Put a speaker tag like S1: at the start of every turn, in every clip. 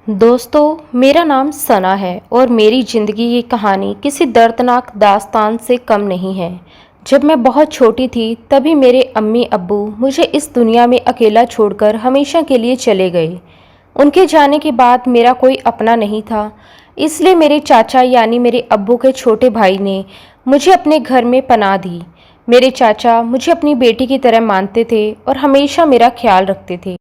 S1: दोस्तों, मेरा नाम सना है और मेरी ज़िंदगी की कहानी किसी दर्दनाक दास्तान से कम नहीं है। जब मैं बहुत छोटी थी तभी मेरे अम्मी अब्बू मुझे इस दुनिया में अकेला छोड़कर हमेशा के लिए चले गए। उनके जाने के बाद मेरा कोई अपना नहीं था, इसलिए मेरे चाचा यानी मेरे अब्बू के छोटे भाई ने मुझे अपने घर में पनाह दी। मेरे चाचा मुझे अपनी बेटी की तरह मानते थे और हमेशा मेरा ख्याल रखते थे।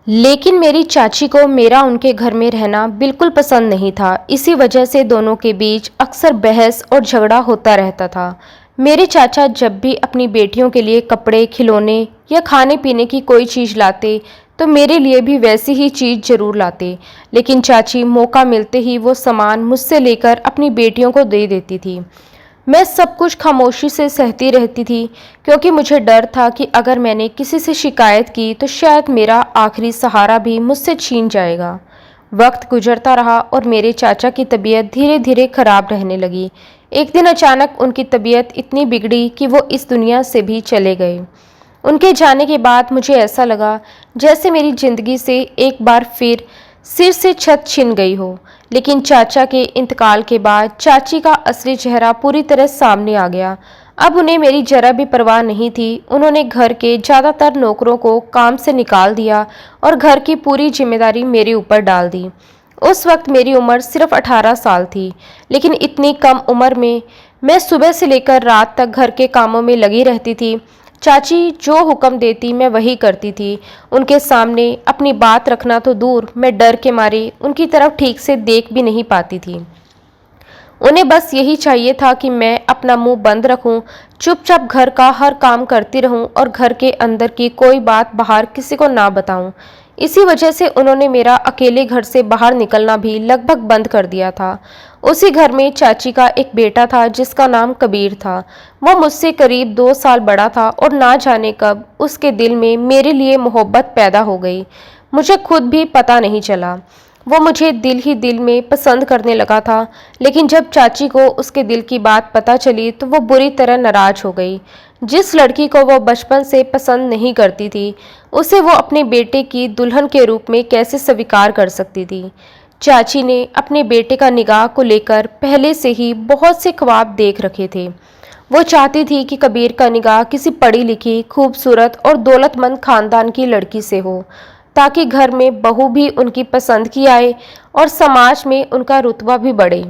S1: लेकिन मेरी चाची को मेरा उनके घर में रहना बिल्कुल पसंद नहीं था। इसी वजह से दोनों के बीच अक्सर बहस और झगड़ा होता रहता था। मेरे चाचा जब भी अपनी बेटियों के लिए कपड़े, खिलौने या खाने पीने की कोई चीज़ लाते तो मेरे लिए भी वैसी ही चीज़ ज़रूर लाते। लेकिन चाची मौका मिलते ही वो सामान मुझसे लेकर अपनी बेटियों को दे देती थी। मैं सब कुछ खामोशी से सहती रहती थी, क्योंकि मुझे डर था कि अगर मैंने किसी से शिकायत की तो शायद मेरा आखिरी सहारा भी मुझसे छीन जाएगा। वक्त गुजरता रहा और मेरे चाचा की तबीयत धीरे धीरे खराब रहने लगी। एक दिन अचानक उनकी तबीयत इतनी बिगड़ी कि वो इस दुनिया से भी चले गए। उनके जाने के बाद मुझे ऐसा लगा जैसे मेरी ज़िंदगी से एक बार फिर सिर से छत छिन गई हो। लेकिन चाचा के इंतकाल के बाद चाची का असली चेहरा पूरी तरह सामने आ गया। अब उन्हें मेरी जरा भी परवाह नहीं थी। उन्होंने घर के ज़्यादातर नौकरों को काम से निकाल दिया और घर की पूरी जिम्मेदारी मेरे ऊपर डाल दी। उस वक्त मेरी उम्र सिर्फ 18 साल थी, लेकिन इतनी कम उम्र में मैं सुबह से लेकर रात तक घर के कामों में लगी रहती थी। चाची जो हुक्म देती मैं वही करती थी। उनके सामने अपनी बात रखना तो दूर, मैं डर के मारे उनकी तरफ ठीक से देख भी नहीं पाती थी। उन्हें बस यही चाहिए था कि मैं अपना मुंह बंद रखूं, चुपचाप घर का हर काम करती रहूं और घर के अंदर की कोई बात बाहर किसी को ना बताऊं। इसी वजह से उन्होंने मेरा अकेले घर से बाहर निकलना भी लगभग बंद कर दिया था। उसी घर में चाची का एक बेटा था जिसका नाम कबीर था। वो मुझसे करीब 2 साल बड़ा था और ना जाने कब उसके दिल में मेरे लिए मोहब्बत पैदा हो गई। मुझे खुद भी पता नहीं चला। वो मुझे दिल ही दिल में पसंद करने लगा था। लेकिन जब चाची को उसके दिल की बात पता चली तो वो बुरी तरह नाराज हो गई। जिस लड़की को वो बचपन से पसंद नहीं करती थी, उसे वो अपने बेटे की दुल्हन के रूप में कैसे स्वीकार कर सकती थी। चाची ने अपने बेटे का निगाह को लेकर पहले से ही बहुत से ख्वाब देख रखे थे। वो चाहती थी कि कबीर का निगाह किसी पढ़ी लिखी, खूबसूरत और दौलतमंद खानदान की लड़की से हो, ताकि घर में बहू भी उनकी पसंद की आए और समाज में उनका रुतबा भी बढ़े।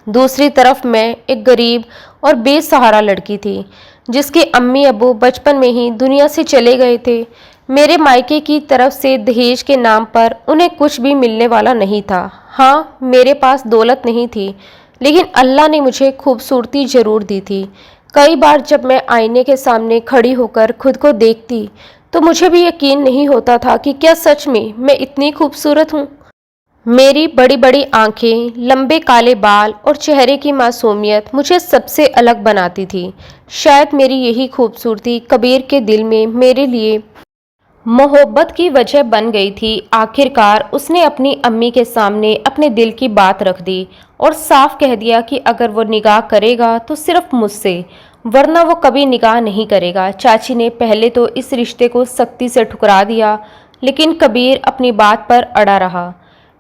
S1: दूसरी तरफ मैं एक गरीब और बेसहारा लड़की थी, जिसके अम्मी अब्बू बचपन में ही दुनिया से चले गए थे। मेरे मायके की तरफ से दहेज के नाम पर उन्हें कुछ भी मिलने वाला नहीं था। हाँ, मेरे पास दौलत नहीं थी, लेकिन अल्लाह ने मुझे खूबसूरती जरूर दी थी। कई बार जब मैं आईने के सामने खड़ी होकर खुद को देखती तो मुझे भी यकीन नहीं होता था कि क्या सच में मैं इतनी खूबसूरत हूँ। मेरी बड़ी बड़ी आंखें, लंबे काले बाल और चेहरे की मासूमियत मुझे सबसे अलग बनाती थी। शायद मेरी यही खूबसूरती कबीर के दिल में मेरे लिए मोहब्बत की वजह बन गई थी। आखिरकार उसने अपनी अम्मी के सामने अपने दिल की बात रख दी और साफ कह दिया कि अगर वो निगाह करेगा तो सिर्फ मुझसे, वरना वो कभी निगाह नहीं करेगा। चाची ने पहले तो इस रिश्ते को सख्ती से ठुकरा दिया, लेकिन कबीर अपनी बात पर अड़ा रहा।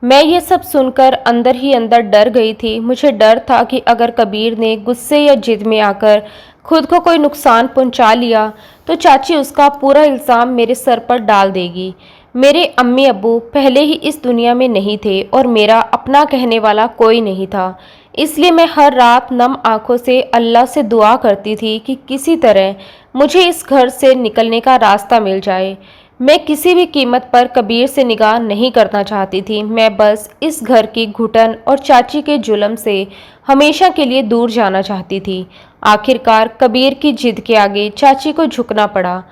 S1: मैं ये सब सुनकर अंदर ही अंदर डर गई थी। मुझे डर था कि अगर कबीर ने गुस्से या जिद में आकर खुद को कोई नुकसान पहुंचा लिया तो चाची उसका पूरा इल्ज़ाम मेरे सर पर डाल देगी। मेरे अम्मी अब्बू पहले ही इस दुनिया में नहीं थे और मेरा अपना कहने वाला कोई नहीं था। इसलिए मैं हर रात नम आंखों से अल्लाह से दुआ करती थी कि किसी तरह मुझे इस घर से निकलने का रास्ता मिल जाए। मैं किसी भी कीमत पर कबीर से निगाह नहीं करना चाहती थी। मैं बस इस घर की घुटन और चाची के जुल्म से हमेशा के लिए दूर जाना चाहती थी। आखिरकार कबीर की जिद के आगे चाची को झुकना पड़ा।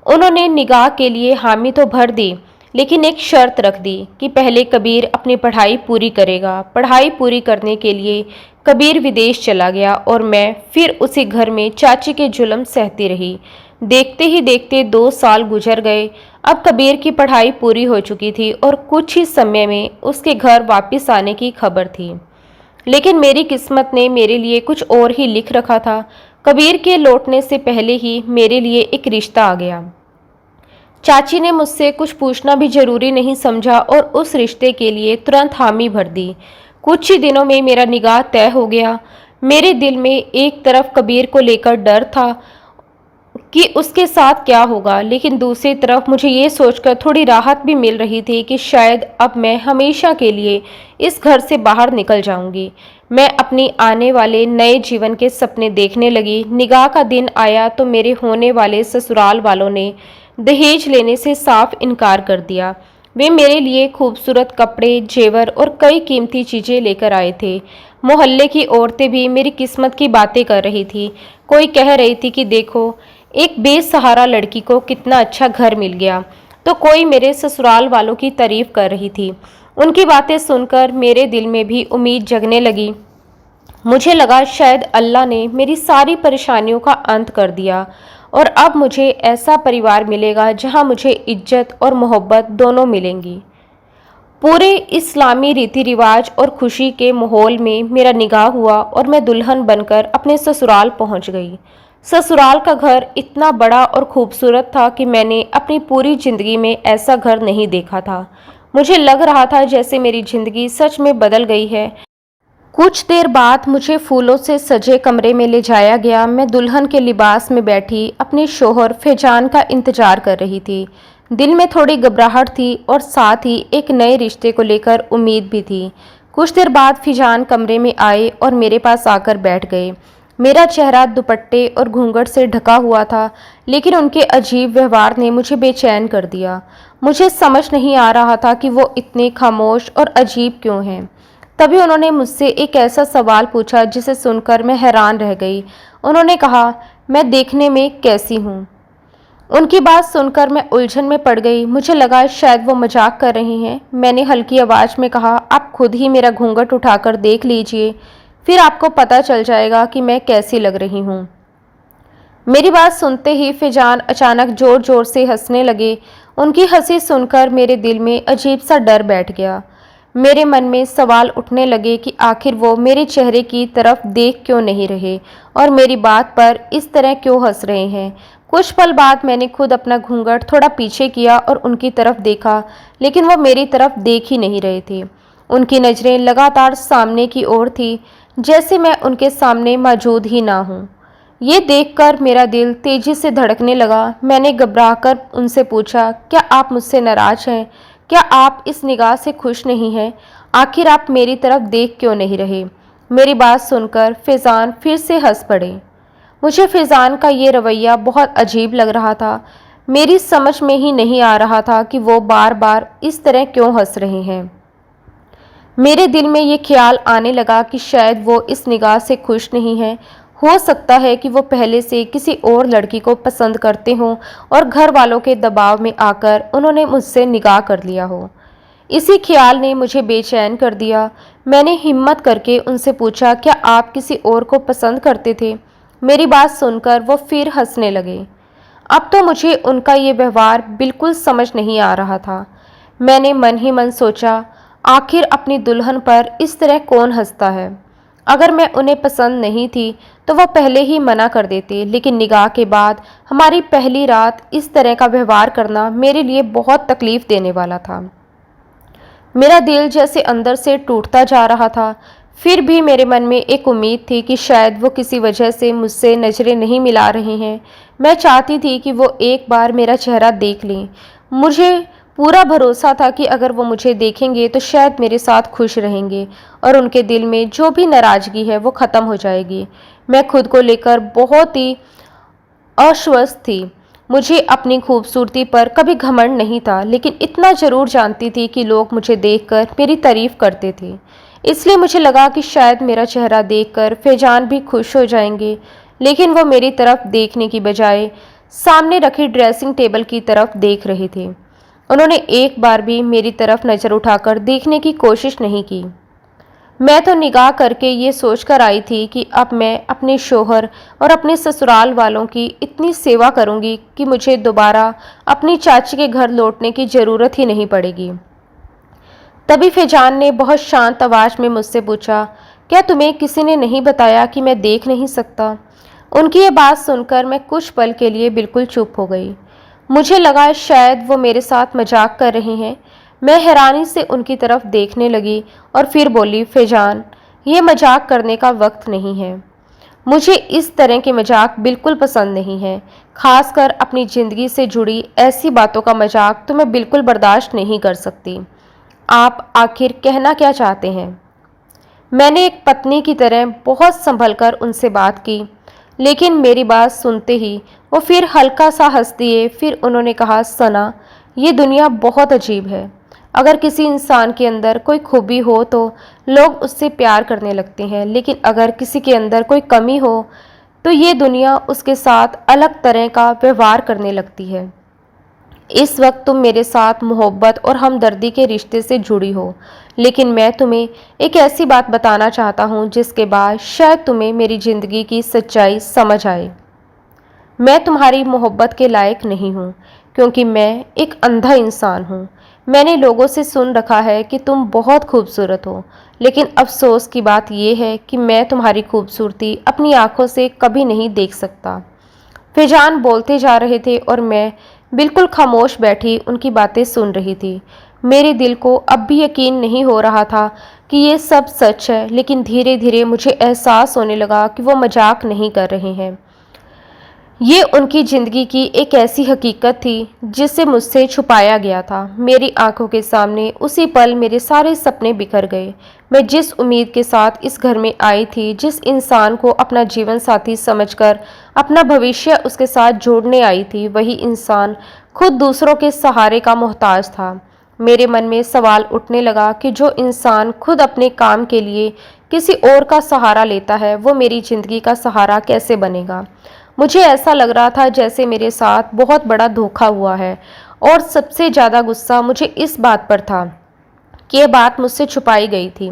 S1: उन्होंने निगाह के लिए हामी तो भर दी, लेकिन एक शर्त रख दी कि पहले कबीर अपनी पढ़ाई पूरी करेगा। पढ़ाई पूरी करने के लिए कबीर विदेश चला गया और मैं फिर उसी घर में चाची के जुल्म सहती रही। देखते ही देखते 2 साल गुजर गए। अब कबीर की पढ़ाई पूरी हो चुकी थी और कुछ ही समय में उसके घर वापस आने की खबर थी। लेकिन मेरी किस्मत ने मेरे लिए कुछ और ही लिख रखा था। कबीर के लौटने से पहले ही मेरे लिए एक रिश्ता आ गया। चाची ने मुझसे कुछ पूछना भी जरूरी नहीं समझा और उस रिश्ते के लिए तुरंत हामी भर दी। कुछ ही दिनों में मेरा निकाह तय हो गया। मेरे दिल में एक तरफ कबीर को लेकर डर था कि उसके साथ क्या होगा, लेकिन दूसरी तरफ मुझे ये सोचकर थोड़ी राहत भी मिल रही थी कि शायद अब मैं हमेशा के लिए इस घर से बाहर निकल जाऊंगी। मैं अपनी आने वाले नए जीवन के सपने देखने लगी। निकाह का दिन आया तो मेरे होने वाले ससुराल वालों ने दहेज लेने से साफ इनकार कर दिया। वे मेरे लिए खूबसूरत कपड़े, जेवर और कई कीमती चीज़ें लेकर आए थे। मोहल्ले की औरतें भी मेरी किस्मत की बातें कर रही थी। कोई कह रही थी कि देखो, एक बेसहारा लड़की को कितना अच्छा घर मिल गया, तो कोई मेरे ससुराल वालों की तारीफ कर रही थी। उनकी बातें सुनकर मेरे दिल में भी उम्मीद जगने लगी। मुझे लगा शायद अल्लाह ने मेरी सारी परेशानियों का अंत कर दिया और अब मुझे ऐसा परिवार मिलेगा जहां मुझे इज्जत और मोहब्बत दोनों मिलेंगी। पूरे इस्लामी रीति रिवाज और खुशी के माहौल में मेरा निकाह हुआ और मैं दुल्हन बनकर अपने ससुराल पहुंच गई। ससुराल का घर इतना बड़ा और खूबसूरत था कि मैंने अपनी पूरी जिंदगी में ऐसा घर नहीं देखा था। मुझे लग रहा था जैसे मेरी जिंदगी सच में बदल गई है। कुछ देर बाद मुझे फूलों से सजे कमरे में ले जाया गया। मैं दुल्हन के लिबास में बैठी अपने शोहर फैजान का इंतजार कर रही थी। दिल में थोड़ी घबराहट थी और साथ ही एक नए रिश्ते को लेकर उम्मीद भी थी। कुछ देर बाद फैजान कमरे में आए और मेरे पास आकर बैठ गए। मेरा चेहरा दुपट्टे और घूंघट से ढका हुआ था, लेकिन उनके अजीब व्यवहार ने मुझे बेचैन कर दिया। मुझे समझ नहीं आ रहा था कि वो इतने खामोश और अजीब क्यों हैं। तभी उन्होंने मुझसे एक ऐसा सवाल पूछा जिसे सुनकर मैं हैरान रह गई। उन्होंने कहा, मैं देखने में कैसी हूँ? उनकी बात सुनकर मैं उलझन में पड़ गई। मुझे लगा शायद वो मजाक कर रही हैं। मैंने हल्की आवाज़ में कहा, आप खुद ही मेरा घूंघट उठाकर देख लीजिए, फिर आपको पता चल जाएगा कि मैं कैसी लग रही हूँ। मेरी बात सुनते ही फैजान अचानक जोर जोर से हंसने लगे। उनकी हंसी सुनकर मेरे दिल में अजीब सा डर बैठ गया। मेरे मन में सवाल उठने लगे कि आखिर वो मेरे चेहरे की तरफ देख क्यों नहीं रहे और मेरी बात पर इस तरह क्यों हंस रहे हैं। कुछ पल बाद मैंने खुद अपना घूंघट थोड़ा पीछे किया और उनकी तरफ देखा, लेकिन वो मेरी तरफ देख ही नहीं रहे थे। उनकी नज़रें लगातार सामने की ओर थी, जैसे मैं उनके सामने मौजूद ही ना हूँ। ये देखकर मेरा दिल तेजी से धड़कने लगा। मैंने घबराकर उनसे पूछा, क्या आप मुझसे नाराज हैं? क्या आप इस निगाह से खुश नहीं हैं? आखिर आप मेरी तरफ देख क्यों नहीं रहे? मेरी बात सुनकर फैजान फिर से हंस पड़े। मुझे फैजान का ये रवैया बहुत अजीब लग रहा था। मेरी समझ में ही नहीं आ रहा था कि वो बार बार इस तरह क्यों हंस रहे हैं। मेरे दिल में ये ख्याल आने लगा कि शायद वो इस निगाह से खुश नहीं हैं। हो सकता है कि वो पहले से किसी और लड़की को पसंद करते हों और घर वालों के दबाव में आकर उन्होंने मुझसे निकाह कर लिया हो। इसी ख्याल ने मुझे बेचैन कर दिया। मैंने हिम्मत करके उनसे पूछा, क्या आप किसी और को पसंद करते थे? मेरी बात सुनकर वो फिर हंसने लगे। अब तो मुझे उनका ये व्यवहार बिल्कुल समझ नहीं आ रहा था। मैंने मन ही मन सोचा, आखिर अपनी दुल्हन पर इस तरह कौन हंसता है? अगर मैं उन्हें पसंद नहीं थी तो वह पहले ही मना कर देते, लेकिन निकाह के बाद हमारी पहली रात इस तरह का व्यवहार करना मेरे लिए बहुत तकलीफ देने वाला था। मेरा दिल जैसे अंदर से टूटता जा रहा था। फिर भी मेरे मन में एक उम्मीद थी कि शायद वो किसी वजह से मुझसे नज़रें नहीं मिला रहे हैं। मैं चाहती थी कि वो एक बार मेरा चेहरा देख लें। मुझे पूरा भरोसा था कि अगर वो मुझे देखेंगे तो शायद मेरे साथ खुश रहेंगे और उनके दिल में जो भी नाराज़गी है वो ख़त्म हो जाएगी। मैं खुद को लेकर बहुत ही आश्वस्त थी। मुझे अपनी खूबसूरती पर कभी घमंड नहीं था, लेकिन इतना ज़रूर जानती थी कि लोग मुझे देखकर मेरी तारीफ़ करते थे। इसलिए मुझे लगा कि शायद मेरा चेहरा देखकर फैजान भी खुश हो जाएंगे, लेकिन वो मेरी तरफ देखने की बजाय सामने रखी ड्रेसिंग टेबल की तरफ देख रहे थे। उन्होंने एक बार भी मेरी तरफ नज़र उठाकर देखने की कोशिश नहीं की। मैं तो निगाह करके ये सोचकर आई थी कि अब मैं अपने शोहर और अपने ससुराल वालों की इतनी सेवा करूंगी कि मुझे दोबारा अपनी चाची के घर लौटने की ज़रूरत ही नहीं पड़ेगी। तभी फैजान ने बहुत शांत आवाज़ में मुझसे पूछा, क्या तुम्हें किसी ने नहीं बताया कि मैं देख नहीं सकता? उनकी ये बात सुनकर मैं कुछ पल के लिए बिल्कुल चुप हो गई। मुझे लगा शायद वो मेरे साथ मजाक कर रही हैं। मैं हैरानी से उनकी तरफ देखने लगी और फिर बोली, फैजान, ये मजाक करने का वक्त नहीं है। मुझे इस तरह के मजाक बिल्कुल पसंद नहीं है, खासकर अपनी ज़िंदगी से जुड़ी ऐसी बातों का मजाक तो मैं बिल्कुल बर्दाश्त नहीं कर सकती। आप आखिर कहना क्या चाहते हैं? मैंने एक पत्नी की तरह बहुत संभल कर उनसे बात की, लेकिन मेरी बात सुनते ही वो फिर हल्का सा हंस दिए। फिर उन्होंने कहा, सना, ये दुनिया बहुत अजीब है। अगर किसी इंसान के अंदर कोई खूबी हो तो लोग उससे प्यार करने लगते हैं, लेकिन अगर किसी के अंदर कोई कमी हो तो ये दुनिया उसके साथ अलग तरह का व्यवहार करने लगती है। इस वक्त तुम मेरे साथ मोहब्बत और हमदर्दी के रिश्ते से जुड़ी हो, लेकिन मैं तुम्हें एक ऐसी बात बताना चाहता हूँ जिसके बाद शायद तुम्हें मेरी ज़िंदगी की सच्चाई समझ आए। मैं तुम्हारी मोहब्बत के लायक नहीं हूँ, क्योंकि मैं एक अंधा इंसान हूँ। मैंने लोगों से सुन रखा है कि तुम बहुत खूबसूरत हो, लेकिन अफसोस की बात यह है कि मैं तुम्हारी खूबसूरती अपनी आंखों से कभी नहीं देख सकता। फैजान बोलते जा रहे थे और मैं बिल्कुल खामोश बैठी उनकी बातें सुन रही थी। मेरे दिल को अब भी यकीन नहीं हो रहा था कि ये सब सच है, लेकिन धीरे धीरे मुझे एहसास होने लगा कि वो मजाक नहीं कर रहे हैं। ये उनकी ज़िंदगी की एक ऐसी हकीकत थी जिसे मुझसे छुपाया गया था। मेरी आंखों के सामने उसी पल मेरे सारे सपने बिखर गए। मैं जिस उम्मीद के साथ इस घर में आई थी, जिस इंसान को अपना जीवन साथी समझकर अपना भविष्य उसके साथ जोड़ने आई थी, वही इंसान खुद दूसरों के सहारे का मोहताज था। मेरे मन में सवाल उठने लगा कि जो इंसान खुद अपने काम के लिए किसी और का सहारा लेता है, वो मेरी ज़िंदगी का सहारा कैसे बनेगा। मुझे ऐसा लग रहा था जैसे मेरे साथ बहुत बड़ा धोखा हुआ है, और सबसे ज़्यादा गुस्सा मुझे इस बात पर था कि यह बात मुझसे छुपाई गई थी।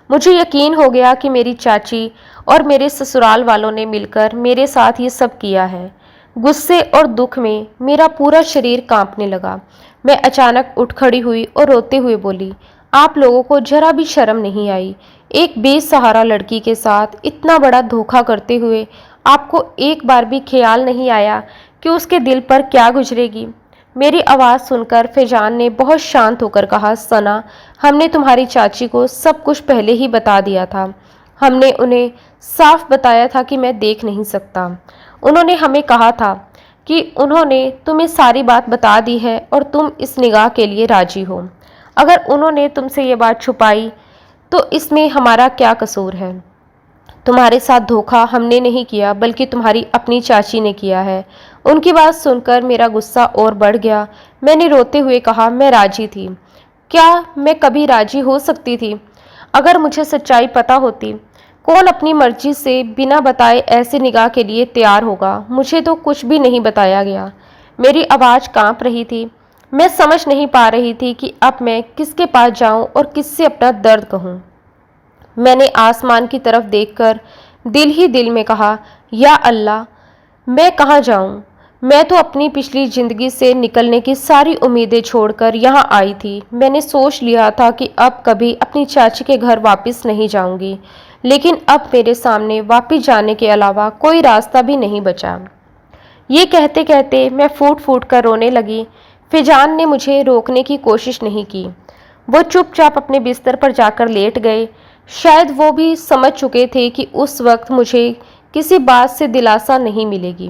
S1: मुझे यकीन हो गया कि मेरी चाची और मेरे ससुराल वालों ने मिलकर मेरे साथ ये सब किया है। गुस्से और दुख में मेरा पूरा शरीर कांपने लगा। मैं अचानक उठ खड़ी हुई और रोते हुए बोली, आप लोगों को जरा भी शर्म नहीं आई? एक बेसहारा लड़की के साथ इतना बड़ा धोखा करते हुए आपको एक बार भी ख्याल नहीं आया कि उसके दिल पर क्या गुजरेगी? मेरी आवाज़ सुनकर फैजान ने बहुत शांत होकर कहा, सना, हमने तुम्हारी चाची को सब कुछ पहले ही बता दिया था। हमने उन्हें साफ बताया था कि मैं देख नहीं सकता। उन्होंने हमें कहा था कि उन्होंने तुम्हें सारी बात बता दी है और तुम इस निगाह के लिए राजी हो। अगर उन्होंने तुमसे ये बात छुपाई तो इसमें हमारा क्या कसूर है? तुम्हारे साथ धोखा हमने नहीं किया, बल्कि तुम्हारी अपनी चाची ने किया है। उनकी बात सुनकर मेरा गुस्सा और बढ़ गया। मैंने रोते हुए कहा, मैं राजी थी। क्या मैं कभी राजी हो सकती थी? अगर मुझे सच्चाई पता होती, कौन अपनी मर्जी से बिना बताए ऐसे निगाह के लिए तैयार होगा? मुझे तो कुछ भी नहीं बताया गया। मेरी आवाज़ कांप रही थी। मैं समझ नहीं पा रही थी कि अब मैं किसके पास जाऊं और किससे अपना दर्द कहूं। मैंने आसमान की तरफ देखकर दिल ही दिल में कहा, या अल्लाह, मैं कहाँ जाऊं? मैं तो अपनी पिछली ज़िंदगी से निकलने की सारी उम्मीदें छोड़कर यहाँ आई थी। मैंने सोच लिया था कि अब कभी अपनी चाची के घर वापस नहीं जाऊंगी, लेकिन अब मेरे सामने वापस जाने के अलावा कोई रास्ता भी नहीं बचा। ये कहते कहते मैं फूट फूट कर रोने लगी। फैजान ने मुझे रोकने की कोशिश नहीं की। वो चुपचाप अपने बिस्तर पर जाकर लेट गए। शायद वो भी समझ चुके थे कि उस वक्त मुझे किसी बात से दिलासा नहीं मिलेगी।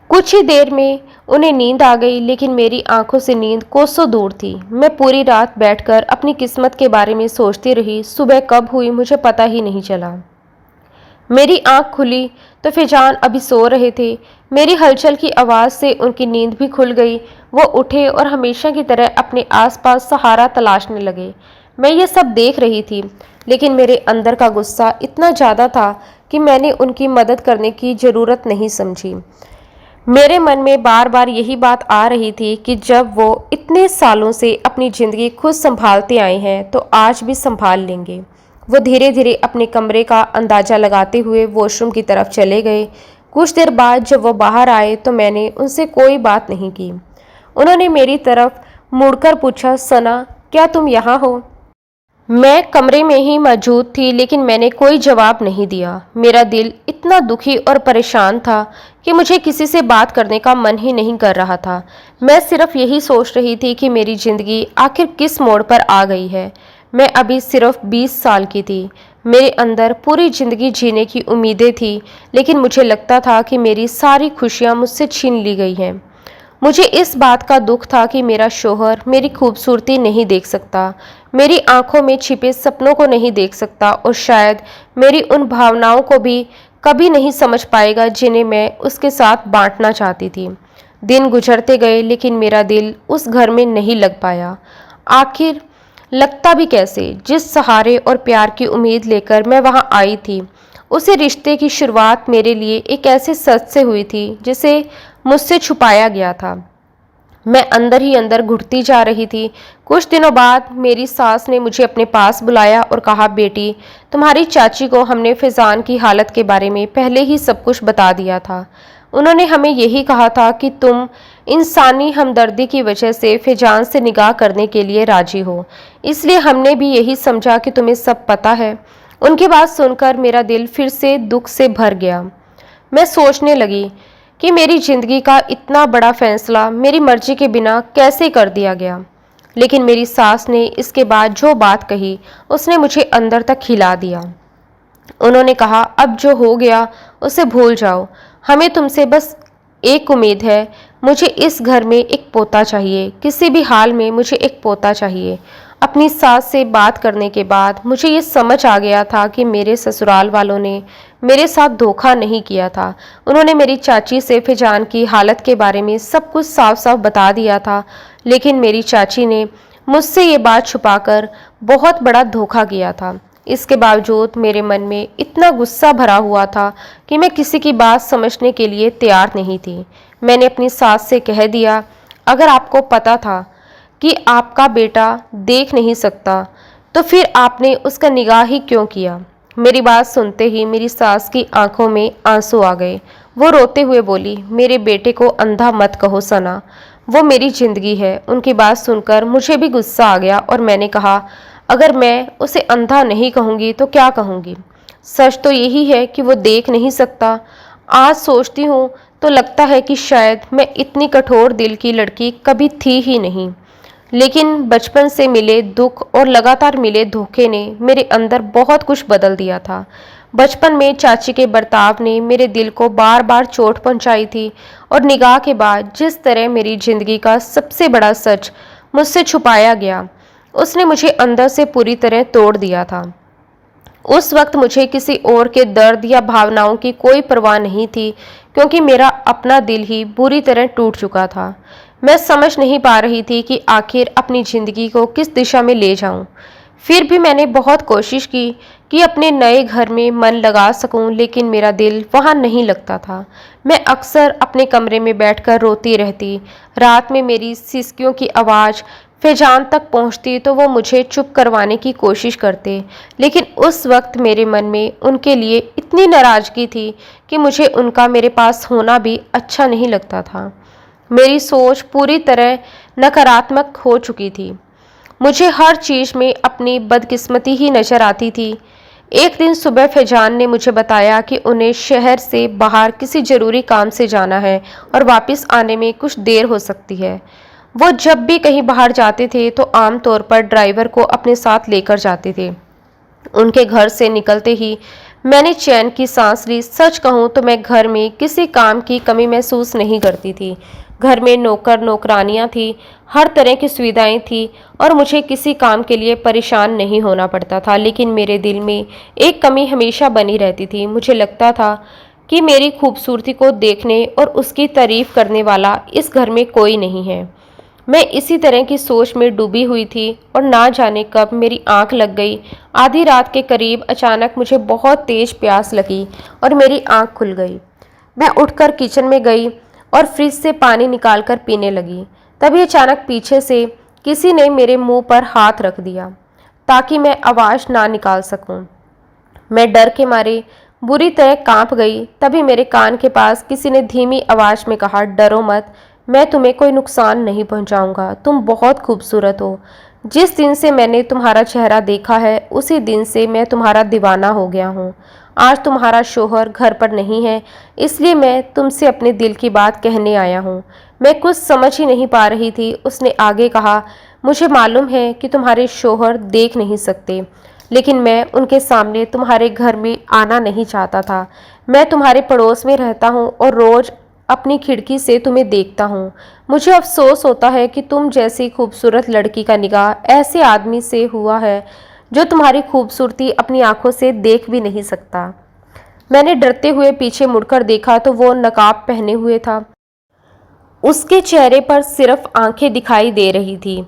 S1: कुछ ही देर में उन्हें नींद आ गई, लेकिन मेरी आंखों से नींद कोसों दूर थी। मैं पूरी रात बैठकर अपनी किस्मत के बारे में सोचती रही। सुबह कब हुई मुझे पता ही नहीं चला। मेरी आंख खुली तो फैजान अभी सो रहे थे। मेरी हलचल की आवाज़ से उनकी नींद भी खुल गई। वो उठे और हमेशा की तरह अपने आसपास सहारा तलाशने लगे। मैं ये सब देख रही थी, लेकिन मेरे अंदर का गुस्सा इतना ज़्यादा था कि मैंने उनकी मदद करने की ज़रूरत नहीं समझी। मेरे मन में बार बार यही बात आ रही थी कि जब वो इतने सालों से अपनी ज़िंदगी खुद संभालते आए हैं तो आज भी संभाल लेंगे। वो धीरे धीरे अपने कमरे का अंदाज़ा लगाते हुए वॉशरूम की तरफ चले गए। कुछ देर बाद जब वो बाहर आए तो मैंने उनसे कोई बात नहीं की। उन्होंने मेरी तरफ मुड़कर पूछा, सना, क्या तुम यहाँ हो? मैं कमरे में ही मौजूद थी, लेकिन मैंने कोई जवाब नहीं दिया। मेरा दिल इतना दुखी और परेशान था कि मुझे किसी से बात करने का मन ही नहीं कर रहा था। मैं सिर्फ यही सोच रही थी कि मेरी ज़िंदगी आखिर किस मोड़ पर आ गई है। मैं अभी सिर्फ 20 साल की थी। मेरे अंदर पूरी ज़िंदगी जीने की उम्मीदें थी, लेकिन मुझे लगता था कि मेरी सारी खुशियाँ मुझसे छीन ली गई हैं। मुझे इस बात का दुख था कि मेरा शौहर मेरी खूबसूरती नहीं देख सकता, मेरी आंखों में छिपे सपनों को नहीं देख सकता और शायद मेरी उन भावनाओं को भी कभी नहीं समझ पाएगा जिन्हें मैं उसके साथ बांटना चाहती थी। दिन गुजरते गए, लेकिन मेरा दिल उस घर में नहीं लग पाया। आखिर लगता भी कैसे, जिस सहारे और प्यार की उम्मीद लेकर मैं वहां आई थी। उसी रिश्ते की शुरुआत मेरे लिए एक ऐसे सच से हुई थी जिसे मुझसे छुपाया गया था। मैं अंदर ही अंदर घुटती जा रही थी। कुछ दिनों बाद मेरी सास ने मुझे अपने पास बुलाया और कहा, बेटी, तुम्हारी चाची को हमने फैज़ान की हालत के बारे में पहले ही सब कुछ बता दिया था। उन्होंने हमें यही कहा था कि तुम इंसानी हमदर्दी की वजह से फैज़ान से निकाह करने के लिए राजी हो, इसलिए हमने भी यही समझा कि तुम्हें सब पता है। उनकी बात सुनकर मेरा दिल फिर से दुख से भर गया। मैं सोचने लगी कि मेरी जिंदगी का इतना बड़ा फैसला मेरी मर्जी के बिना कैसे कर दिया गया। लेकिन मेरी सास ने इसके बाद जो बात कही, उसने मुझे अंदर तक हिला दिया। उन्होंने कहा, अब जो हो गया उसे भूल जाओ। हमें तुमसे बस एक उम्मीद है। मुझे इस घर में एक पोता चाहिए, किसी भी हाल में मुझे एक पोता चाहिए। अपनी सास से बात करने के बाद मुझे ये समझ आ गया था कि मेरे ससुराल वालों ने मेरे साथ धोखा नहीं किया था। उन्होंने मेरी चाची से फैजान की हालत के बारे में सब कुछ साफ साफ बता दिया था, लेकिन मेरी चाची ने मुझसे ये बात छुपाकर बहुत बड़ा धोखा किया था। इसके बावजूद मेरे मन में इतना गुस्सा भरा हुआ था कि मैं किसी की बात समझने के लिए तैयार नहीं थी। मैंने अपनी सास से कह दिया, अगर आपको पता था कि आपका बेटा देख नहीं सकता, तो फिर आपने उसका निगाह ही क्यों किया। मेरी बात सुनते ही मेरी सास की आंखों में आंसू आ गए। वो रोते हुए बोली, मेरे बेटे को अंधा मत कहो सना, वो मेरी जिंदगी है। उनकी बात सुनकर मुझे भी गुस्सा आ गया और मैंने कहा, अगर मैं उसे अंधा नहीं कहूँगी तो क्या कहूँगी। सच तो यही है कि वो देख नहीं सकता। आज सोचती हूँ तो लगता है कि शायद मैं इतनी कठोर दिल की लड़की कभी थी ही नहीं। लेकिन बचपन से मिले दुख और लगातार मिले धोखे ने मेरे अंदर बहुत कुछ बदल दिया था। बचपन में चाची के बर्ताव ने मेरे दिल को बार बार चोट पहुंचाई थी और निगाह के बाद जिस तरह मेरी जिंदगी का सबसे बड़ा सच मुझसे छुपाया गया, उसने मुझे अंदर से पूरी तरह तोड़ दिया था। उस वक्त मुझे किसी और के दर्द या भावनाओं की कोई परवाह नहीं थी, क्योंकि मेरा अपना दिल ही बुरी तरह टूट चुका था। मैं समझ नहीं पा रही थी कि आखिर अपनी ज़िंदगी को किस दिशा में ले जाऊं। फिर भी मैंने बहुत कोशिश की कि अपने नए घर में मन लगा सकूं, लेकिन मेरा दिल वहां नहीं लगता था। मैं अक्सर अपने कमरे में बैठकर रोती रहती। रात में मेरी सिसकियों की आवाज़ फैजान तक पहुंचती तो वो मुझे चुप करवाने की कोशिश करते, लेकिन उस वक्त मेरे मन में उनके लिए इतनी नाराज़गी थी कि मुझे उनका मेरे पास होना भी अच्छा नहीं लगता था। मेरी सोच पूरी तरह नकारात्मक हो चुकी थी। मुझे हर चीज़ में अपनी बदकिस्मती ही नज़र आती थी। एक दिन सुबह फैजान ने मुझे बताया कि उन्हें शहर से बाहर किसी ज़रूरी काम से जाना है और वापस आने में कुछ देर हो सकती है। वो जब भी कहीं बाहर जाते थे तो आम तौर पर ड्राइवर को अपने साथ लेकर जाते थे। उनके घर से निकलते ही मैंने चैन की सांस ली। सच कहूँ तो मैं घर में किसी काम की कमी महसूस नहीं करती थी। घर में नौकर नौकरानियाँ थी, हर तरह की सुविधाएं थी और मुझे किसी काम के लिए परेशान नहीं होना पड़ता था। लेकिन मेरे दिल में एक कमी हमेशा बनी रहती थी। मुझे लगता था कि मेरी खूबसूरती को देखने और उसकी तारीफ करने वाला इस घर में कोई नहीं है। मैं इसी तरह की सोच में डूबी हुई थी और ना जाने कब मेरी आंख लग गई। आधी रात के करीब अचानक मुझे बहुत तेज प्यास लगी और मेरी आंख खुल गई। मैं उठकर किचन में गई और फ्रिज से पानी निकालकर पीने लगी। तभी अचानक पीछे से किसी ने मेरे मुंह पर हाथ रख दिया ताकि मैं आवाज़ ना निकाल सकूं। मैं डर के मारे बुरी तरह कांप गई। तभी मेरे कान के पास किसी ने धीमी आवाज़ में कहा, डरो मत, मैं तुम्हें कोई नुकसान नहीं पहुंचाऊंगा, तुम बहुत खूबसूरत हो। जिस दिन से मैंने तुम्हारा चेहरा देखा है उसी दिन से मैं तुम्हारा दीवाना हो गया हूँ। आज तुम्हारा शौहर घर पर नहीं है, इसलिए मैं तुमसे अपने दिल की बात कहने आया हूँ। मैं कुछ समझ ही नहीं पा रही थी। उसने आगे कहा, मुझे मालूम है कि तुम्हारे शौहर देख नहीं सकते, लेकिन मैं उनके सामने तुम्हारे घर में आना नहीं चाहता था। मैं तुम्हारे पड़ोस में रहता हूँ और रोज़ अपनी खिड़की से तुम्हें देखता हूँ। मुझे अफसोस होता है कि तुम जैसी खूबसूरत लड़की का निगाह ऐसे आदमी से हुआ है जो तुम्हारी खूबसूरती अपनी आंखों से देख भी नहीं सकता। मैंने डरते हुए पीछे मुड़कर देखा तो वो नकाब पहने हुए था। उसके चेहरे पर सिर्फ आंखें दिखाई दे रही थी।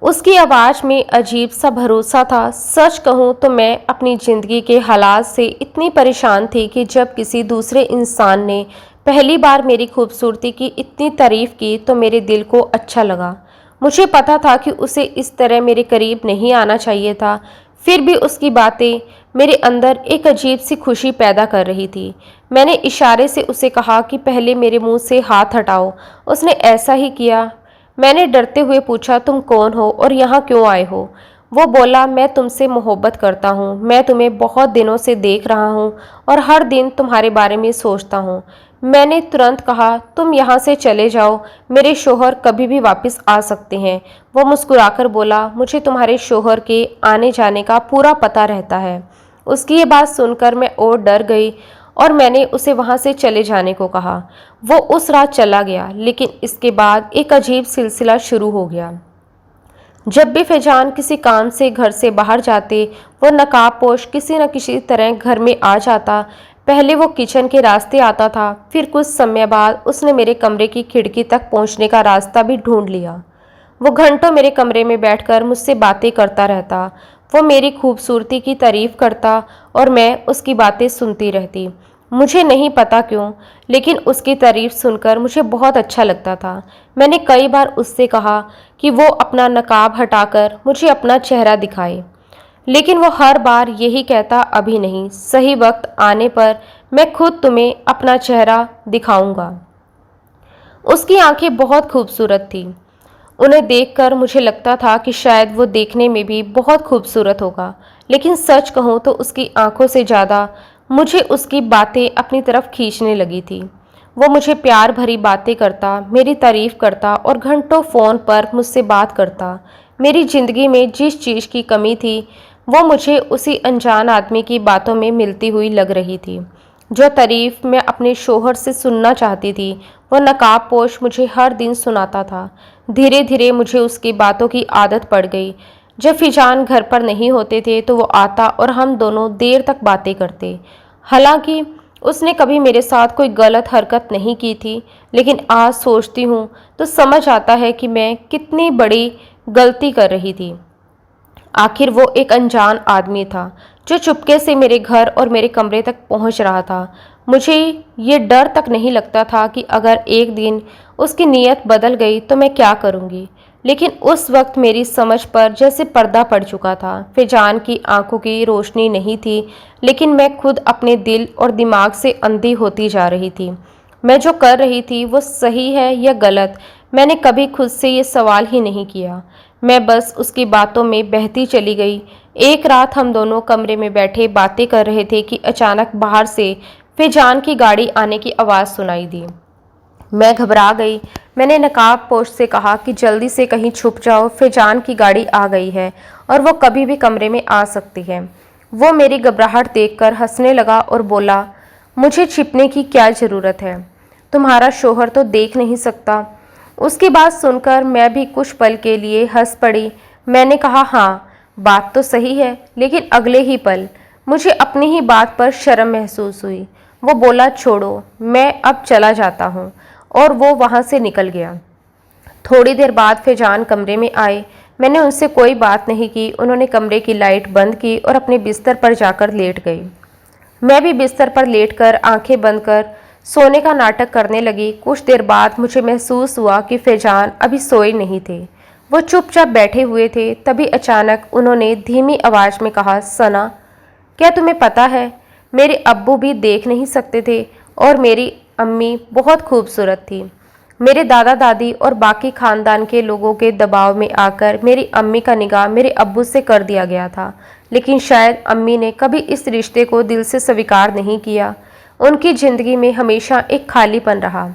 S1: उसकी आवाज़ में अजीब सा भरोसा था। सच कहूँ तो मैं अपनी ज़िंदगी के हालात से इतनी परेशान थी कि जब किसी दूसरे इंसान ने पहली बार मेरी खूबसूरती की इतनी तारीफ़ की तो मेरे दिल को अच्छा लगा। मुझे पता था कि उसे इस तरह मेरे करीब नहीं आना चाहिए था, फिर भी उसकी बातें मेरे अंदर एक अजीब सी खुशी पैदा कर रही थी। मैंने इशारे से उसे कहा कि पहले मेरे मुंह से हाथ हटाओ। उसने ऐसा ही किया। मैंने डरते हुए पूछा, तुम कौन हो और यहाँ क्यों आए हो? वो बोला, मैं तुमसे मोहब्बत करता हूँ। मैं तुम्हें बहुत दिनों से देख रहा हूँ और हर दिन तुम्हारे बारे में सोचता हूँ। मैंने तुरंत कहा, तुम यहाँ से चले जाओ, मेरे शौहर कभी भी वापस आ सकते हैं। वो मुस्कुराकर बोला, मुझे तुम्हारे शौहर के आने जाने का पूरा पता रहता है। उसकी ये बात सुनकर मैं और डर गई और मैंने उसे वहाँ से चले जाने को कहा। वो उस रात चला गया, लेकिन इसके बाद एक अजीब सिलसिला शुरू हो गया। जब भी फैजान किसी काम से घर से बाहर जाते, वो नकाबपोश किसी न किसी तरह घर में आ जाता। पहले वो किचन के रास्ते आता था, फिर कुछ समय बाद उसने मेरे कमरे की खिड़की तक पहुंचने का रास्ता भी ढूंढ लिया। वो घंटों मेरे कमरे में बैठकर मुझसे बातें करता रहता। वो मेरी खूबसूरती की तारीफ करता और मैं उसकी बातें सुनती रहती। मुझे नहीं पता क्यों, लेकिन उसकी तारीफ सुनकर मुझे बहुत अच्छा लगता था। मैंने कई बार उससे कहा कि वो अपना नकाब हटाकर मुझे अपना चेहरा दिखाए, लेकिन वो हर बार यही कहता, अभी नहीं, सही वक्त आने पर मैं खुद तुम्हें अपना चेहरा दिखाऊंगा। उसकी आंखें बहुत खूबसूरत थीं। उन्हें देखकर मुझे लगता था कि शायद वो देखने में भी बहुत खूबसूरत होगा, लेकिन सच कहूँ तो उसकी आंखों से ज़्यादा मुझे उसकी बातें अपनी तरफ खींचने लगी थी। वो मुझे प्यार भरी बातें करता, मेरी तारीफ करता और घंटों फ़ोन पर मुझसे बात करता। मेरी ज़िंदगी में जिस चीज़ की कमी थी वो मुझे उसी अनजान आदमी की बातों में मिलती हुई लग रही थी। जो तारीफ मैं अपने शौहर से सुनना चाहती थी वो नकाबपोश मुझे हर दिन सुनाता था। धीरे धीरे मुझे उसकी बातों की आदत पड़ गई। जब फिजान घर पर नहीं होते थे तो वो आता और हम दोनों देर तक बातें करते। हालांकि उसने कभी मेरे साथ कोई गलत हरकत नहीं की थी, लेकिन आज सोचती हूँ तो समझ आता है कि मैं कितनी बड़ी गलती कर रही थी। आखिर वो एक अनजान आदमी था जो चुपके से मेरे घर और मेरे कमरे तक पहुंच रहा था। मुझे ये डर तक नहीं लगता था कि अगर एक दिन उसकी नीयत बदल गई तो मैं क्या करूंगी, लेकिन उस वक्त मेरी समझ पर जैसे पर्दा पड़ चुका था। फिजान की आंखों की रोशनी नहीं थी, लेकिन मैं खुद अपने दिल और दिमाग से अंधी होती जा रही थी। मैं जो कर रही थी वो सही है या गलत, मैंने कभी खुद से ये सवाल ही नहीं किया। मैं बस उसकी बातों में बहती चली गई। एक रात हम दोनों कमरे में बैठे बातें कर रहे थे कि अचानक बाहर से फैजान की गाड़ी आने की आवाज़ सुनाई दी। मैं घबरा गई। मैंने नकाबपोश से कहा कि जल्दी से कहीं छुप जाओ, फैजान की गाड़ी आ गई है और वो कभी भी कमरे में आ सकती है। वो मेरी घबराहट देखकर हंसने लगा और बोला, मुझे छिपने की क्या ज़रूरत है, तुम्हारा शौहर तो देख नहीं सकता। उसकी बात सुनकर मैं भी कुछ पल के लिए हंस पड़ी। मैंने कहा, हाँ बात तो सही है, लेकिन अगले ही पल मुझे अपनी ही बात पर शर्म महसूस हुई। वो बोला, छोड़ो, मैं अब चला जाता हूँ, और वो वहाँ से निकल गया। थोड़ी देर बाद फैजान कमरे में आए। मैंने उनसे कोई बात नहीं की। उन्होंने कमरे की लाइट बंद की और अपने बिस्तर पर जाकर लेट गई। मैं भी बिस्तर पर लेटकर आंखें बंद कर सोने का नाटक करने लगी। कुछ देर बाद मुझे महसूस हुआ कि फैजान अभी सोए नहीं थे। वो चुपचाप बैठे हुए थे। तभी अचानक उन्होंने धीमी आवाज़ में कहा, सना, क्या तुम्हें पता है मेरे अब्बू भी देख नहीं सकते थे और मेरी अम्मी बहुत खूबसूरत थी। मेरे दादा दादी और बाकी खानदान के लोगों के दबाव में आकर मेरी अम्मी का निकाह मेरे अब्बू से कर दिया गया था, लेकिन शायद अम्मी ने कभी इस रिश्ते को दिल से स्वीकार नहीं किया। उनकी ज़िंदगी में हमेशा एक खालीपन रहा।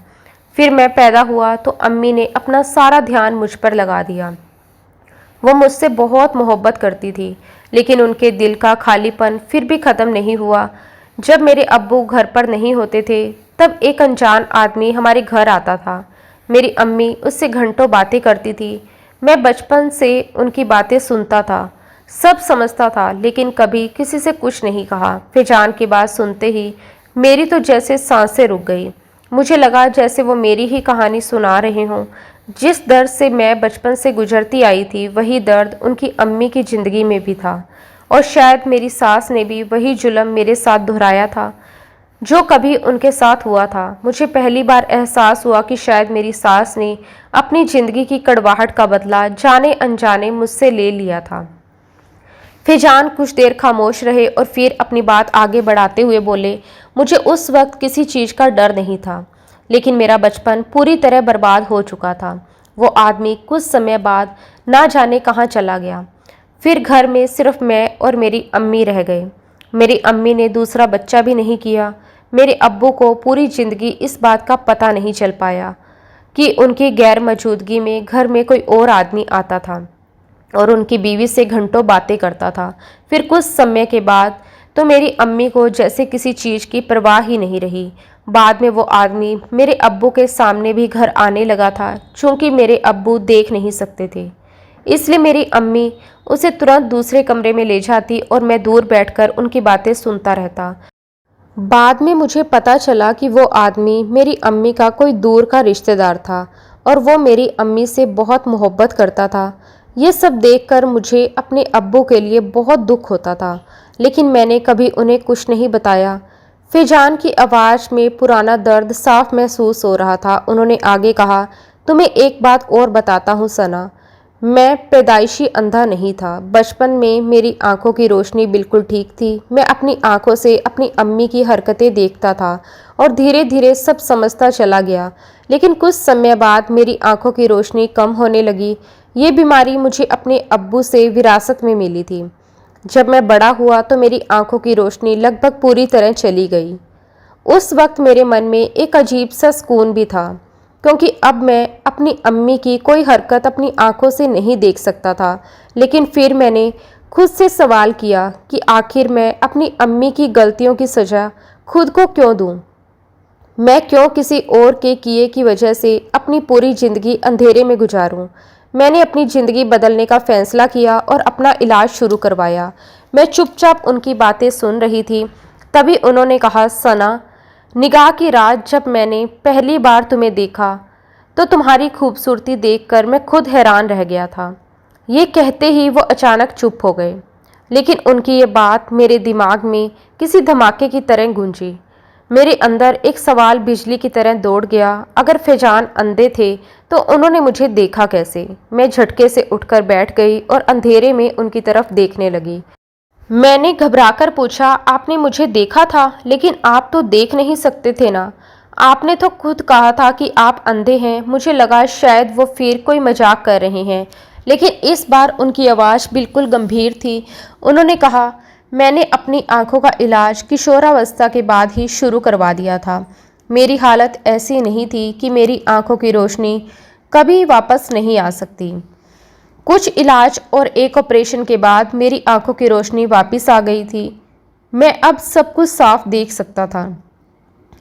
S1: फिर मैं पैदा हुआ तो अम्मी ने अपना सारा ध्यान मुझ पर लगा दिया। वो मुझसे बहुत मोहब्बत करती थी, लेकिन उनके दिल का खालीपन फिर भी ख़त्म नहीं हुआ। जब मेरे अब्बू घर पर नहीं होते थे, तब एक अनजान आदमी हमारे घर आता था। मेरी अम्मी उससे घंटों बातें करती थी। मैं बचपन से उनकी बातें सुनता था, सब समझता था, लेकिन कभी किसी से कुछ नहीं कहा। फिजान की बात सुनते ही मेरी तो जैसे सांसें रुक गई। मुझे लगा जैसे वो मेरी ही कहानी सुना रहे हों। जिस दर्द से मैं बचपन से गुजरती आई थी, वही दर्द उनकी अम्मी की ज़िंदगी में भी था, और शायद मेरी सास ने भी वही जुल्म मेरे साथ दोहराया था जो कभी उनके साथ हुआ था। मुझे पहली बार एहसास हुआ कि शायद मेरी सास ने अपनी ज़िंदगी की कड़वाहट का बदला जाने अनजाने मुझसे ले लिया था। फिजान कुछ देर खामोश रहे और फिर अपनी बात आगे बढ़ाते हुए बोले, मुझे उस वक्त किसी चीज़ का डर नहीं था, लेकिन मेरा बचपन पूरी तरह बर्बाद हो चुका था। वो आदमी कुछ समय बाद ना जाने कहाँ चला गया। फिर घर में सिर्फ मैं और मेरी अम्मी रह गए। मेरी अम्मी ने दूसरा बच्चा भी नहीं किया। मेरे अब्बू को पूरी ज़िंदगी इस बात का पता नहीं चल पाया कि उनकी गैर मौजूदगी में घर में कोई और आदमी आता था और उनकी बीवी से घंटों बातें करता था। फिर कुछ समय के बाद तो मेरी अम्मी को जैसे किसी चीज़ की परवाह ही नहीं रही। बाद में वो आदमी मेरे अब्बू के सामने भी घर आने लगा था। चूँकि मेरे अब्बू देख नहीं सकते थे, इसलिए मेरी अम्मी उसे तुरंत दूसरे कमरे में ले जाती और मैं दूर बैठकर उनकी बातें सुनता रहता। बाद में मुझे पता चला कि वो आदमी मेरी अम्मी का कोई दूर का रिश्तेदार था और वो मेरी अम्मी से बहुत मोहब्बत करता था। ये सब देखकर मुझे अपने अब्बू के लिए बहुत दुख होता था, लेकिन मैंने कभी उन्हें कुछ नहीं बताया। फिजान की आवाज़ में पुराना दर्द साफ महसूस हो रहा था। उन्होंने आगे कहा, तुम्हें एक बात और बताता हूँ सना, मैं पैदाइशी अंधा नहीं था। बचपन में मेरी आंखों की रोशनी बिल्कुल ठीक थी। मैं अपनी आंखों से अपनी अम्मी की हरकतें देखता था और धीरे धीरे सब समझता चला गया। लेकिन कुछ समय बाद मेरी आंखों की रोशनी कम होने लगी। ये बीमारी मुझे अपने अब्बू से विरासत में मिली थी। जब मैं बड़ा हुआ तो मेरी आंखों की रोशनी लगभग पूरी तरह चली गई। उस वक्त मेरे मन में एक अजीब सा सुकून भी था, क्योंकि अब मैं अपनी अम्मी की कोई हरकत अपनी आंखों से नहीं देख सकता था। लेकिन फिर मैंने खुद से सवाल किया कि आखिर मैं अपनी अम्मी की गलतियों की सज़ा खुद को क्यों दूं? मैं क्यों किसी और के किए की वजह से अपनी पूरी ज़िंदगी अंधेरे में गुजारूं? मैंने अपनी ज़िंदगी बदलने का फ़ैसला किया और अपना इलाज शुरू करवाया। मैं चुपचाप उनकी बातें सुन रही थी। तभी उन्होंने कहा, सना, निगाह की रात जब मैंने पहली बार तुम्हें देखा तो तुम्हारी खूबसूरती देखकर मैं खुद हैरान रह गया था। ये कहते ही वो अचानक चुप हो गए, लेकिन उनकी ये बात मेरे दिमाग में किसी धमाके की तरह गूंजी। मेरे अंदर एक सवाल बिजली की तरह दौड़ गया, अगर फैजान अंधे थे तो उन्होंने मुझे देखा कैसे? मैं झटके से उठकर बैठ गई और अंधेरे में उनकी तरफ देखने लगी। मैंने घबराकर पूछा, आपने मुझे देखा था, लेकिन आप तो देख नहीं सकते थे ना? आपने तो खुद कहा था कि आप अंधे हैं। मुझे लगा शायद वो फिर कोई मजाक कर रहे हैं, लेकिन इस बार उनकी आवाज़ बिल्कुल गंभीर थी। उन्होंने कहा, मैंने अपनी आंखों का इलाज किशोरावस्था के बाद ही शुरू करवा दिया था। मेरी हालत ऐसी नहीं थी कि मेरी आंखों की रोशनी कभी वापस नहीं आ सकती। कुछ इलाज और एक ऑपरेशन के बाद मेरी आंखों की रोशनी वापस आ गई थी। मैं अब सब कुछ साफ देख सकता था।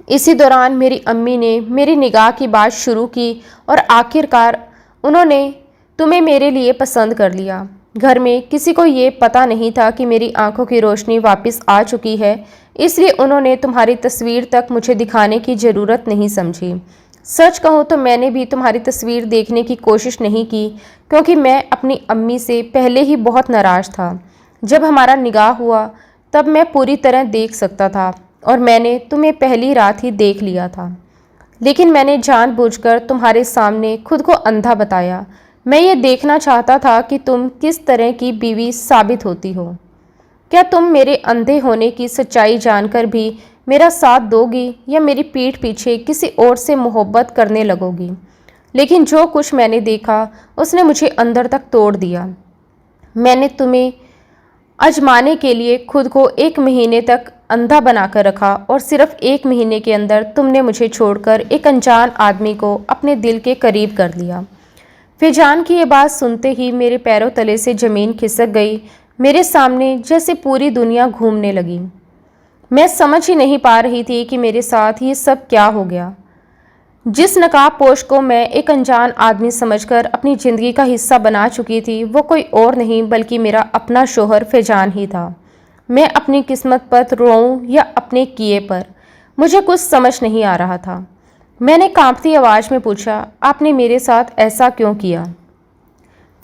S1: इसी दौरान मेरी अम्मी ने मेरी निगाह की बात शुरू की और आखिरकार उन्होंने तुम्हें मेरे लिए पसंद कर लिया। घर में किसी को ये पता नहीं था कि मेरी आंखों की रोशनी वापस आ चुकी है, इसलिए उन्होंने तुम्हारी तस्वीर तक मुझे दिखाने की ज़रूरत नहीं समझी। सच कहूँ तो मैंने भी तुम्हारी तस्वीर देखने की कोशिश नहीं की, क्योंकि मैं अपनी अम्मी से पहले ही बहुत नाराज़ था। जब हमारा निकाह हुआ तब मैं पूरी तरह देख सकता था और मैंने तुम्हें पहली रात ही देख लिया था। लेकिन मैंने जानबूझकर तुम्हारे सामने खुद को अंधा बताया। मैं ये देखना चाहता था कि तुम किस तरह की बीवी साबित होती हो। क्या तुम मेरे अंधे होने की सच्चाई जानकर भी मेरा साथ दोगी या मेरी पीठ पीछे किसी और से मोहब्बत करने लगोगी? लेकिन जो कुछ मैंने देखा उसने मुझे अंदर तक तोड़ दिया। मैंने तुम्हें आजमाने के लिए खुद को 1 महीने तक अंधा बनाकर रखा और सिर्फ 1 महीने के अंदर तुमने मुझे छोड़कर एक अनजान आदमी को अपने दिल के करीब कर लिया। फिजान की ये बात सुनते ही मेरे पैरों तले से ज़मीन खिसक गई। मेरे सामने जैसे पूरी दुनिया घूमने लगी। मैं समझ ही नहीं पा रही थी कि मेरे साथ ये सब क्या हो गया। जिस नकाब पोश को मैं एक अनजान आदमी समझकर अपनी ज़िंदगी का हिस्सा बना चुकी थी, वो कोई और नहीं बल्कि मेरा अपना शोहर फैजान ही था। मैं अपनी किस्मत पर रोऊं या अपने किए पर, मुझे कुछ समझ नहीं आ रहा था। मैंने कांपती आवाज़ में पूछा, आपने मेरे साथ ऐसा क्यों किया?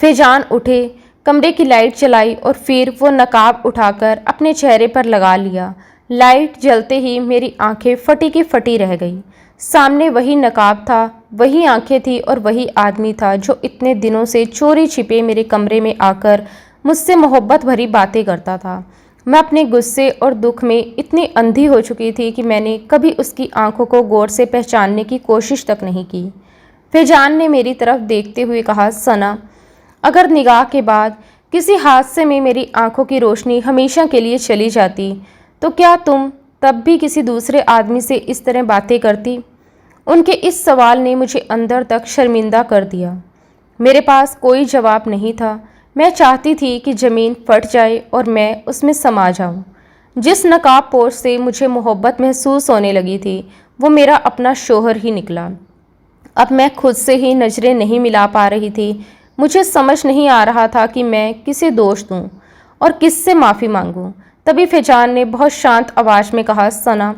S1: फैजान उठे, कमरे की लाइट जलाई और फिर वो नकाब उठाकर अपने चेहरे पर लगा लिया। लाइट जलते ही मेरी आंखें फटी की फटी रह गई। सामने वही नकाब था, वही आंखें थी और वही आदमी था जो इतने दिनों से चोरी छिपे मेरे कमरे में आकर मुझसे मोहब्बत भरी बातें करता था। मैं अपने गुस्से और दुख में इतनी अंधी हो चुकी थी कि मैंने कभी उसकी आंखों को गौर से पहचानने की कोशिश तक नहीं की। फैजान ने मेरी तरफ देखते हुए कहा, सना, अगर निगाह के बाद किसी हादसे में मेरी आंखों की रोशनी हमेशा के लिए चली जाती तो क्या तुम तब भी किसी दूसरे आदमी से इस तरह बातें करती? उनके इस सवाल ने मुझे अंदर तक शर्मिंदा कर दिया। मेरे पास कोई जवाब नहीं था। मैं चाहती थी कि ज़मीन फट जाए और मैं उसमें समा जाऊं। जिस नकाब पोश से मुझे मोहब्बत महसूस होने लगी थी, वो मेरा अपना शोहर ही निकला। अब मैं खुद से ही नज़रें नहीं मिला पा रही थी। मुझे समझ नहीं आ रहा था कि मैं किसे दोष दूं और किससे माफ़ी मांगूं। तभी फैजान ने बहुत शांत आवाज़ में कहा, सना,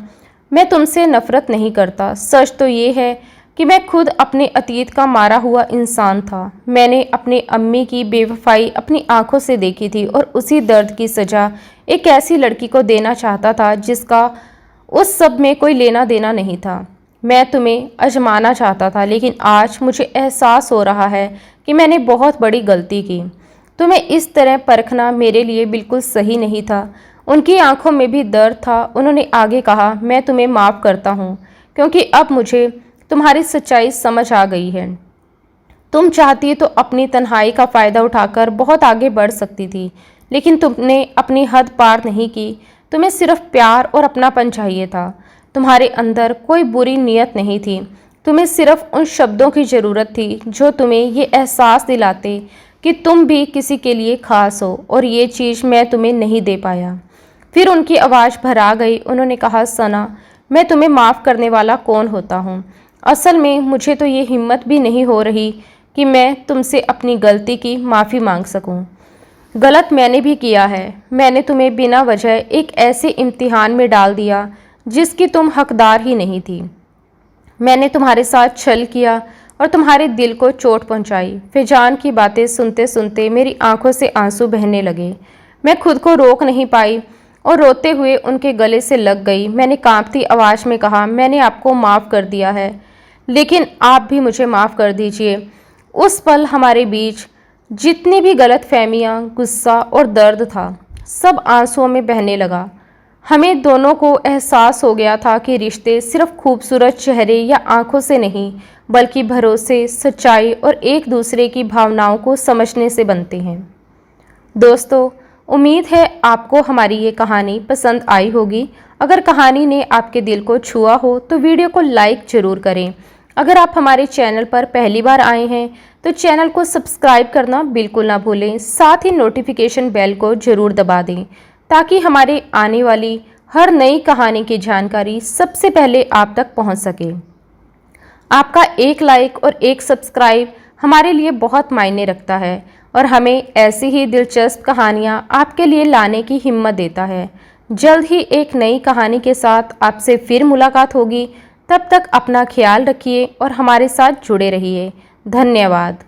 S1: मैं तुमसे नफ़रत नहीं करता। सच तो ये है कि मैं खुद अपने अतीत का मारा हुआ इंसान था। मैंने अपने अम्मी की बेवफाई अपनी आंखों से देखी थी और उसी दर्द की सज़ा एक ऐसी लड़की को देना चाहता था जिसका उस सब में कोई लेना देना नहीं था। मैं तुम्हें आजमाना चाहता था, लेकिन आज मुझे एहसास हो रहा है कि मैंने बहुत बड़ी गलती की। तुम्हें इस तरह परखना मेरे लिए बिल्कुल सही नहीं था। उनकी आंखों में भी दर्द था। उन्होंने आगे कहा, मैं तुम्हें माफ़ करता हूँ क्योंकि अब मुझे तुम्हारी सच्चाई समझ आ गई है। तुम चाहती तो अपनी तन्हाई का फ़ायदा उठाकर बहुत आगे बढ़ सकती थी, लेकिन तुमने अपनी हद पार नहीं की। तुम्हें सिर्फ प्यार और अपनापन चाहिए था। तुम्हारे अंदर कोई बुरी नीयत नहीं थी। तुम्हें सिर्फ उन शब्दों की ज़रूरत थी जो तुम्हें ये एहसास दिलाते कि तुम भी किसी के लिए खास हो, और ये चीज़ मैं तुम्हें नहीं दे पाया। फिर उनकी आवाज़ भरा गई। उन्होंने कहा, सना, मैं तुम्हें माफ़ करने वाला कौन होता हूँ? असल में मुझे तो ये हिम्मत भी नहीं हो रही कि मैं तुमसे अपनी गलती की माफ़ी मांग सकूं। गलत मैंने भी किया है। मैंने तुम्हें बिना वजह एक ऐसे इम्तिहान में डाल दिया जिसकी तुम हकदार ही नहीं थी। मैंने तुम्हारे साथ छल किया और तुम्हारे दिल को चोट पहुंचाई। फैजान की बातें सुनते सुनते मेरी आंखों से आंसू बहने लगे। मैं खुद को रोक नहीं पाई और रोते हुए उनके गले से लग गई। मैंने कांपती आवाज़ में कहा, मैंने आपको माफ़ कर दिया है, लेकिन आप भी मुझे माफ़ कर दीजिए। उस पल हमारे बीच जितनी भी गलत फहमियाँ, गुस्सा और दर्द था, सब आंसुओं में बहने लगा। हमें दोनों को एहसास हो गया था कि रिश्ते सिर्फ खूबसूरत चेहरे या आंखों से नहीं, बल्कि भरोसे, सच्चाई और एक दूसरे की भावनाओं को समझने से बनते हैं। दोस्तों, उम्मीद है आपको हमारी ये कहानी पसंद आई होगी। अगर कहानी ने आपके दिल को छुआ हो तो वीडियो को लाइक ज़रूर करें। अगर आप हमारे चैनल पर पहली बार आए हैं तो चैनल को सब्सक्राइब करना बिल्कुल ना भूलें। साथ ही नोटिफिकेशन बेल को ज़रूर दबा दें ताकि हमारे आने वाली हर नई कहानी की जानकारी सबसे पहले आप तक पहुंच सके। आपका एक लाइक और एक सब्सक्राइब हमारे लिए बहुत मायने रखता है और हमें ऐसी ही दिलचस्प कहानियाँ आपके लिए लाने की हिम्मत देता है। जल्द ही एक नई कहानी के साथ आपसे फिर मुलाकात होगी। तब तक अपना ख्याल रखिए और हमारे साथ जुड़े रहिए। धन्यवाद।